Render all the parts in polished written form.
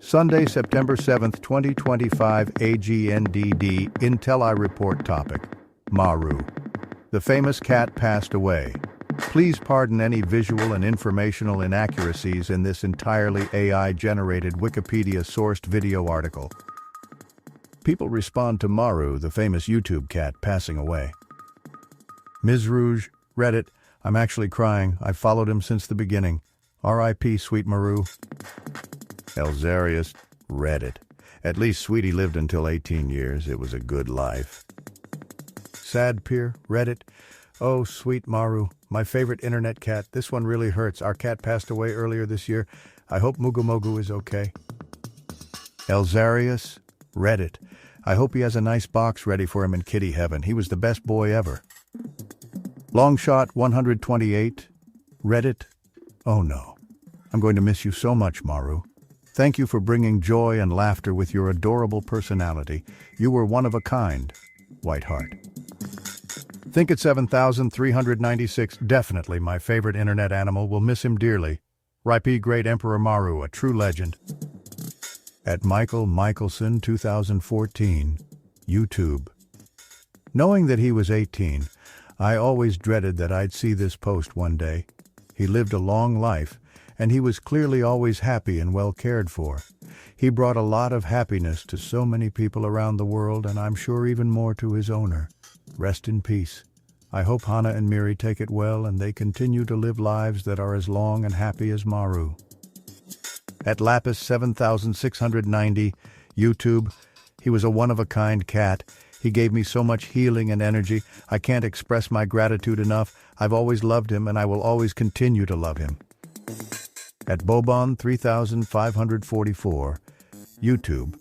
Sunday, September 7th, 2025, AGNDD intelliReport topic. Maru. The famous cat passed away. Please pardon any visual and informational inaccuracies in this entirely AI-generated Wikipedia-sourced video article. People respond to Maru, the famous YouTube cat, passing away. Ms. Rouge, Reddit, I'm actually crying. I've followed him since the beginning. R.I.P. Sweet Maru. Elzarius, Reddit. At least Sweetie lived until 18 years. It was a good life. Sad Peer, Reddit. Oh, sweet Maru, my favorite internet cat. This one really hurts. Our cat passed away earlier this year. I hope Mugu Mogu is okay. Elzarius, Reddit. I hope he has a nice box ready for him in kitty heaven. He was the best boy ever. Longshot 128, Reddit. Oh no. I'm going to miss you so much, Maru. Thank you for bringing joy and laughter with your adorable personality. You were one of a kind. White Heart. Think at 7,396. Definitely my favorite internet animal. Will miss him dearly. R.I.P. Great Emperor Maru, a true legend. At Michael Michelson 2014, YouTube. Knowing that he was 18, I always dreaded that I'd see this post one day. He lived a long life, and he was clearly always happy and well cared for. He brought a lot of happiness to so many people around the world, and I'm sure even more to his owner. Rest in peace. I hope Hannah and Miri take it well and they continue to live lives that are as long and happy as Maru. At Lapis 7690, YouTube, he was a one-of-a-kind cat. He gave me so much healing and energy. I can't express my gratitude enough. I've always loved him and I will always continue to love him. At Bobon 3544, YouTube.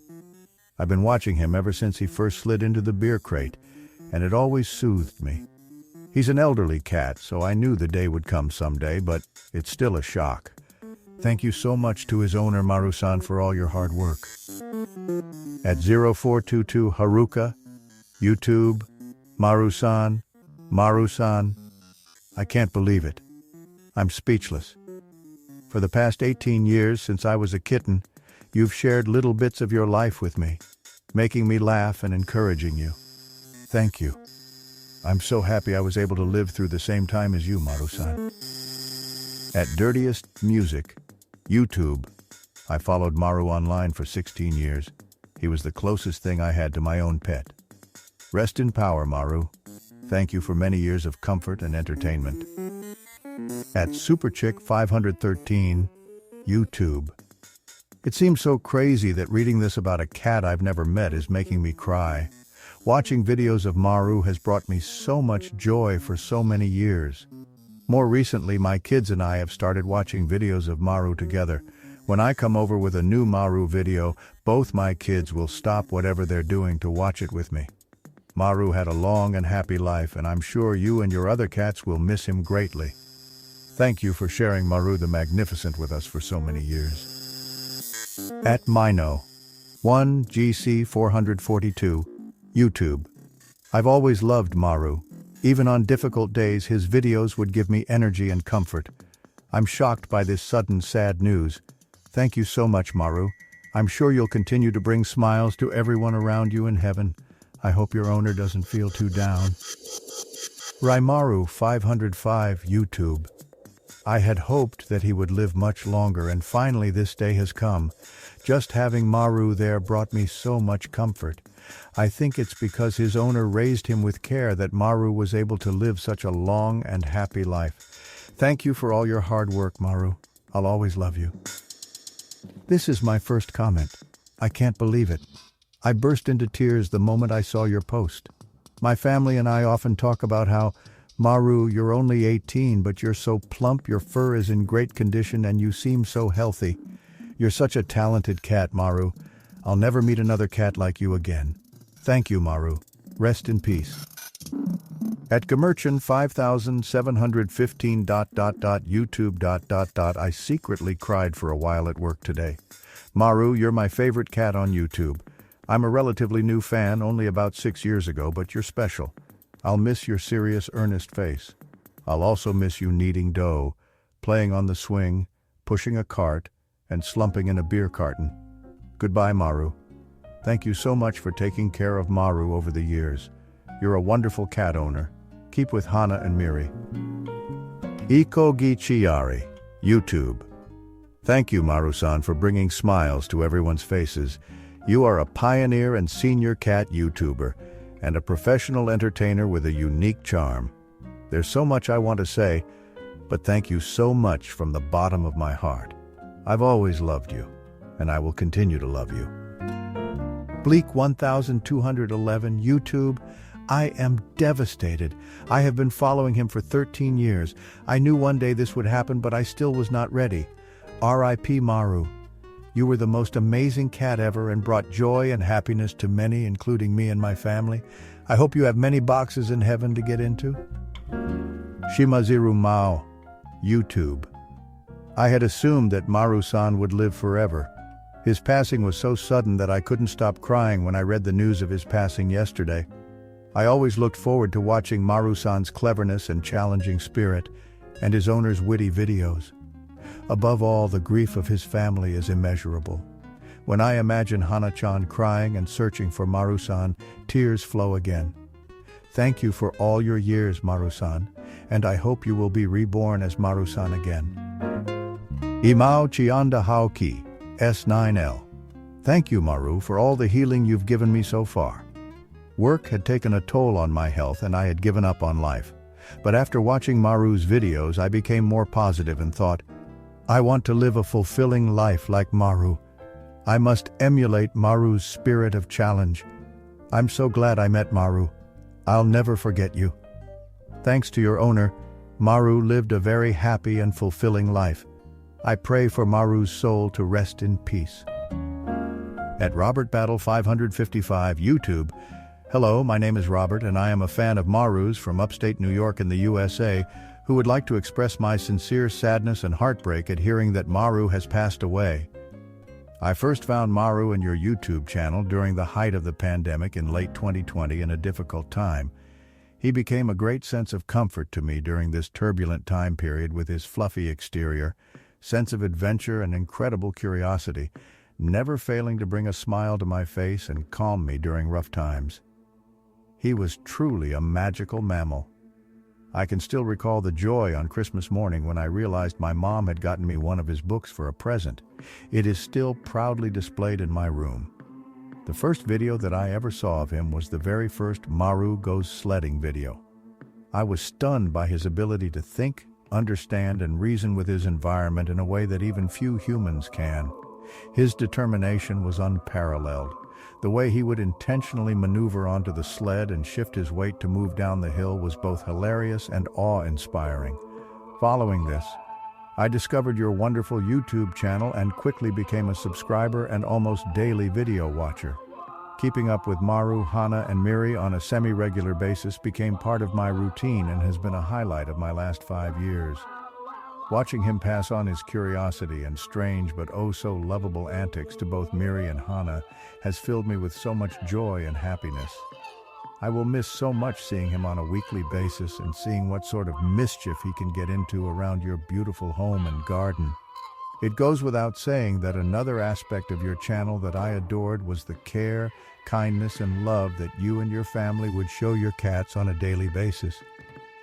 I've been watching him ever since he first slid into the beer crate, and it always soothed me. He's an elderly cat, so I knew the day would come someday, but it's still a shock. Thank you so much to his owner Maru-san for all your hard work. At 0422 Haruka, YouTube, Maru-san, I can't believe it. I'm speechless. For the past 18 years since I was a kitten, you've shared little bits of your life with me, making me laugh and encouraging you. Thank you. I'm so happy I was able to live through the same time as you, Maru-san. At Dirtiest Music, YouTube. I followed Maru online for 16 years. He was the closest thing I had to my own pet. Rest in power, Maru. Thank you for many years of comfort and entertainment. At Superchick 513, YouTube. It seems so crazy that reading this about a cat I've never met is making me cry. Watching videos of Maru has brought me so much joy for so many years. More recently, my kids and I have started watching videos of Maru together. When I come over with a new Maru video, both my kids will stop whatever they're doing to watch it with me. Maru had a long and happy life, and I'm sure you and your other cats will miss him greatly. Thank you for sharing Maru the Magnificent with us for so many years. At Mino, 1GC442, YouTube. I've always loved Maru. Even on difficult days, his videos would give me energy and comfort. I'm shocked by this sudden sad news. Thank you so much, Maru. I'm sure you'll continue to bring smiles to everyone around you in heaven. I hope your owner doesn't feel too down. Raimaru 505, YouTube. I had hoped that he would live much longer, and finally this day has come. Just having Maru there brought me so much comfort. I think it's because his owner raised him with care that Maru was able to live such a long and happy life. Thank you for all your hard work, Maru. I'll always love you. This is my first comment. I can't believe it. I burst into tears the moment I saw your post. My family and I often talk about how, Maru, you're only 18, but you're so plump, your fur is in great condition, and you seem so healthy. You're such a talented cat, Maru. I'll never meet another cat like you again. Thank you, Maru. Rest in peace. At Gemerchan 5715 YouTube ... I secretly cried for a while at work today. Maru, you're my favorite cat on YouTube. I'm a relatively new fan, only about 6 years ago, but you're special. I'll miss your serious, earnest face. I'll also miss you kneading dough, playing on the swing, pushing a cart, and slumping in a beer carton. Goodbye, Maru. Thank you so much for taking care of Maru over the years. You're a wonderful cat owner. Keep with Hana and Miri. Iko Gichiari, YouTube. Thank you, Maru-san, for bringing smiles to everyone's faces. You are a pioneer and senior cat YouTuber, and a professional entertainer with a unique charm. There's so much I want to say, but thank you so much from the bottom of my heart. I've always loved you, and I will continue to love you. Bleak 1211 YouTube. I am devastated. I have been following him for 13 years. I knew one day this would happen, but I still was not ready. R.I.P. Maru. You were the most amazing cat ever and brought joy and happiness to many, including me and my family. I hope you have many boxes in heaven to get into. Shimaziru Mao, YouTube. I had assumed that Maru-san would live forever. His passing was so sudden that I couldn't stop crying when I read the news of his passing yesterday. I always looked forward to watching Maru-san's cleverness and challenging spirit, and his owner's witty videos. Above all, the grief of his family is immeasurable. When I imagine Hana-chan crying and searching for Maru-san, tears flow again. Thank you for all your years, Maru-san, and I hope you will be reborn as Maru-san again. Imao Chianda Haoki, S9L. Thank you, Maru, for all the healing you've given me so far. Work had taken a toll on my health and I had given up on life. But after watching Maru's videos, I became more positive and thought, I want to live a fulfilling life like Maru. I must emulate Maru's spirit of challenge. I'm so glad I met Maru. I'll never forget you. Thanks to your owner, Maru lived a very happy and fulfilling life. I pray for Maru's soul to rest in peace. At Robert Battle 555 YouTube. Hello, my name is Robert and I am a fan of Maru's from upstate New York in the USA, who would like to express my sincere sadness and heartbreak at hearing that Maru has passed away. I first found Maru in your YouTube channel during the height of the pandemic in late 2020 in a difficult time. He became a great sense of comfort to me during this turbulent time period with his fluffy exterior, sense of adventure and incredible curiosity, never failing to bring a smile to my face and calm me during rough times. He was truly a magical mammal. I can still recall the joy on Christmas morning when I realized my mom had gotten me one of his books for a present. It is still proudly displayed in my room. The first video that I ever saw of him was the very first Maru Goes Sledding video. I was stunned by his ability to think, understand, and reason with his environment in a way that even few humans can. His determination was unparalleled. The way he would intentionally maneuver onto the sled and shift his weight to move down the hill was both hilarious and awe-inspiring. Following this, I discovered your wonderful YouTube channel and quickly became a subscriber and almost daily video watcher. Keeping up with Maru, Hana, and Miri on a semi-regular basis became part of my routine and has been a highlight of my last 5 years. Watching him pass on his curiosity and strange but oh-so-lovable antics to both Miri and Hana has filled me with so much joy and happiness. I will miss so much seeing him on a weekly basis and seeing what sort of mischief he can get into around your beautiful home and garden. It goes without saying that another aspect of your channel that I adored was the care, kindness, and love that you and your family would show your cats on a daily basis.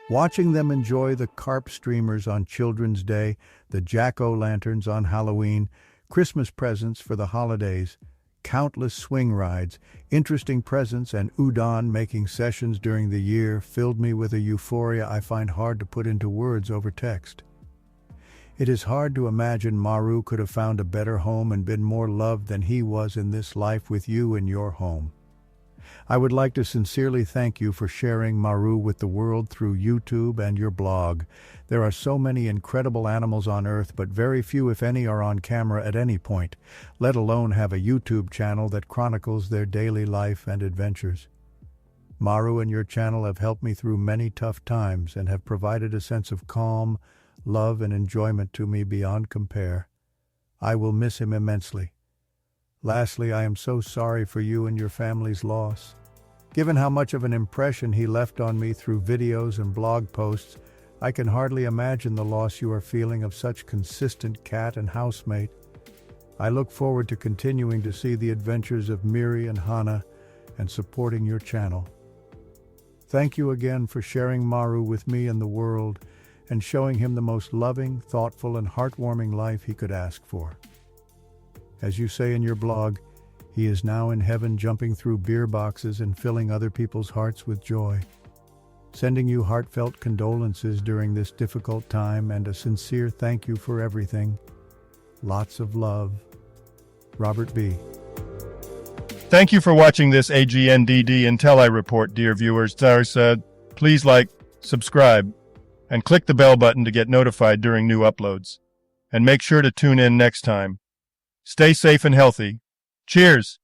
Watching them enjoy the carp streamers on Children's Day, the jack-o'-lanterns on Halloween, Christmas presents for the holidays, countless swing rides, interesting presents, and udon-making sessions during the year filled me with a euphoria I find hard to put into words over text. It is hard to imagine Maru could have found a better home and been more loved than he was in this life with you in your home. I would like to sincerely thank you for sharing Maru with the world through YouTube and your blog. There are so many incredible animals on Earth, but very few, if any, are on camera at any point, let alone have a YouTube channel that chronicles their daily life and adventures. Maru and your channel have helped me through many tough times and have provided a sense of calm, love, and enjoyment to me beyond compare. I will miss him immensely. Lastly, I am so sorry for you and your family's loss. Given how much of an impression he left on me through videos and blog posts, I can hardly imagine the loss you are feeling of such consistent cat and housemate. I look forward to continuing to see the adventures of Miri and Hana and supporting your channel. Thank you again for sharing Maru with me and the world and showing him the most loving, thoughtful, and heartwarming life he could ask for. As you say in your blog, he is now in heaven jumping through beer boxes and filling other people's hearts with joy. Sending you heartfelt condolences during this difficult time and a sincere thank you for everything. Lots of love. Robert B. Thank you for watching this AGNDD intelliReport, dear viewers. Please like, subscribe, and click the bell button to get notified during new uploads. And make sure to tune in next time. Stay safe and healthy. Cheers!